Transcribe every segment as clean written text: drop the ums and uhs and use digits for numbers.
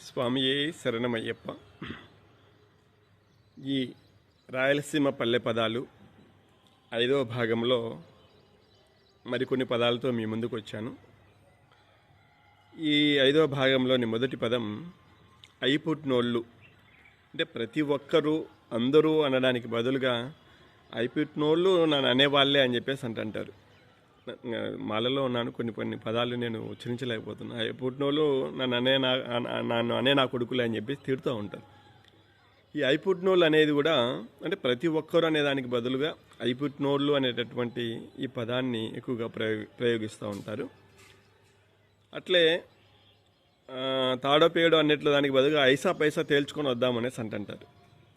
స్వామియే శరణమయ్యప్ప. ఈ రాయలసీమ పల్లె పదాలు 5వ భాగంలో మరికొన్ని పదాలతో మీ ముందుకు వచ్చాను. ఈ 5వ భాగంలోని మొదటి పదం ఐపుట్నోళ్ళు. అంటే ప్రతి ఒక్కరూ అందరూ అనడానికి బదులుగా ఐపుట్నోళ్ళు నన్ను అనేవాళ్ళే అని చెప్పేసి అంటారు. మాలలో ఉన్నాను, కొన్ని పదాలు నేను ఉచ్చరించలేకపోతున్నా. ఐపుట్నోళ్ళు నన్ను అనే నా కొడుకులే అని చెప్పేసి తిడుతూ ఉంటారు. ఈ ఐపుట్నోళ్ళు అనేది కూడా అంటే ప్రతి ఒక్కరు అనేదానికి బదులుగా ఐపుట్నోళ్ళు అనేటటువంటి ఈ పదాన్ని ఎక్కువగా ప్రయోగిస్తూ ఉంటారు. అట్లే తాడోపేడో అన్నిట్లో దానికి బదులుగా ఐసా పైసా తేల్చుకొని వద్దామనేసి అంటారు.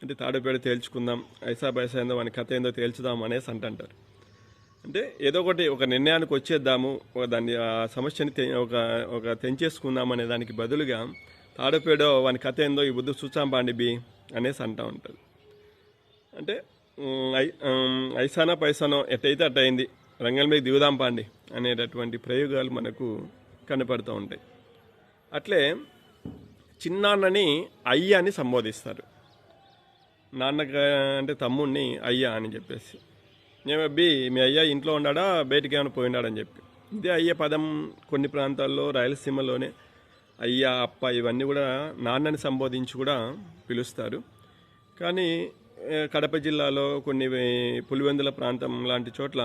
అంటే తాడోపేడో తేల్చుకుందాం, ఐసా పైసా ఏందో మన కథ ఏందో తేల్చుదాం అనేసి అంటారు. అంటే ఏదో ఒక నిర్ణయానికి వచ్చేద్దాము, దాన్ని ఆ సమస్యని ఒక తెంచేసుకుందాం అనే దానికి బదులుగా తాడోపేడో వాని కథ ఏందో ఈ బుద్ధి చూచాం బాండి బి అనేసి అంటూ ఉంటారు. అంటే ఐసానో పైసానో ఎట్టయితే అట్ట అయింది, రంగం మీద దిగుదాం పాండి అనేటటువంటి ప్రయోగాలు మనకు కనపడుతూ ఉంటాయి. అట్లే చిన్నాన్నని అయ్య అని సంబోధిస్తారు. నాన్నగా అంటే తమ్ముడిని అయ్యా అని చెప్పేసి, ఏమబ్బి మీ అయ్యా ఇంట్లో ఉన్నాడా బయటికి ఏమైనా పోయినాడని చెప్పి. ఇదే అయ్య పదం కొన్ని ప్రాంతాల్లో రాయలసీమలోనే అయ్యా అప్ప ఇవన్నీ కూడా నాన్నని సంబోధించి కూడా పిలుస్తారు. కానీ కడప జిల్లాలో కొన్ని పులివెందుల ప్రాంతం లాంటి చోట్ల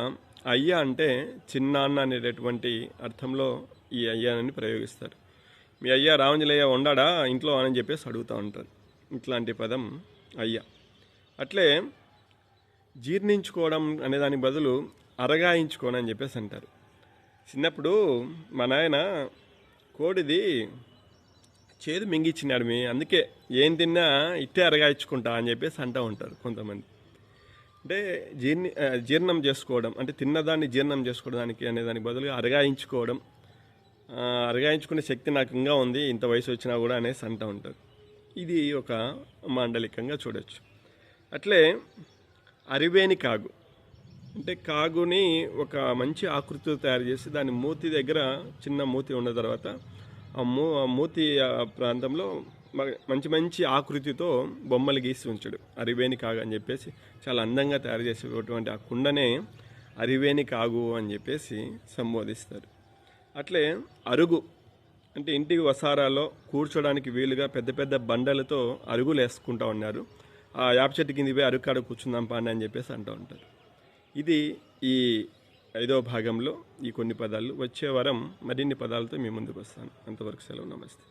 అయ్య అంటే చిన్నాన్న అనేటటువంటి అర్థంలో ఈ అయ్యానని ప్రయోగిస్తారు. మీ అయ్యా రావంజలయ్య ఉండాడా ఇంట్లో అని చెప్పేసి అడుగుతూ ఉంటారు. ఇట్లాంటి పదం అయ్య. అట్లే జీర్ణించుకోవడం అనేదానికి బదులు అరగాయించుకోవడం అని చెప్పేసి అంటారు. చిన్నప్పుడు మా నాయన కోడిది చేదు మింగిచ్చినాడు అందుకే ఏం తిన్నా ఇట్టే అరగాయించుకుంటా అని చెప్పేసి అంటూ ఉంటారు కొంతమంది. అంటే జీర్ణం చేసుకోవడం అంటే తిన్నదాన్ని జీర్ణం చేసుకోవడానికి అనేదానికి బదులుగా అరగాయించుకోవడం, అరగాయించుకునే శక్తి నాకు ఇంకా ఉంది ఇంత వయసు వచ్చినా కూడా అనేసి అంటూ ఉంటారు. ఇది ఒక మాండలికంగా చూడవచ్చు. అట్లే అరివేని కాగు అంటే కాగుని ఒక మంచి ఆకృతితో తయారు చేసి దాని మూతి దగ్గర చిన్న మూతి ఉన్న తర్వాత ఆ మూతి ప్రాంతంలో మంచి ఆకృతితో బొమ్మలు గీసి ఉంచాడు. అరివేని కాగు అని చెప్పేసి చాలా అందంగా తయారు చేసేటువంటి ఆ కుండనే అరివేని కాగు అని చెప్పేసి సంబోధిస్తారు. అట్లే అరుగు అంటే ఇంటికి వసారాలో కూర్చోడానికి వీలుగా పెద్ద పెద్ద బండలతో అరుగులు వేసుకుంటూ ఉన్నారు. ఆ యాప చెట్టు కింద పోయి అరుగు కాడ కూర్చుందాం పాండి అని చెప్పేసి అంటూ ఉంటారు. ఇది ఈ 5వ భాగంలో ఈ కొన్ని పదాలు. వచ్చే వారం మరిన్ని పదాలతో మీ ముందుకు వస్తాను. అంతవరకు సెలవు, నమస్తే.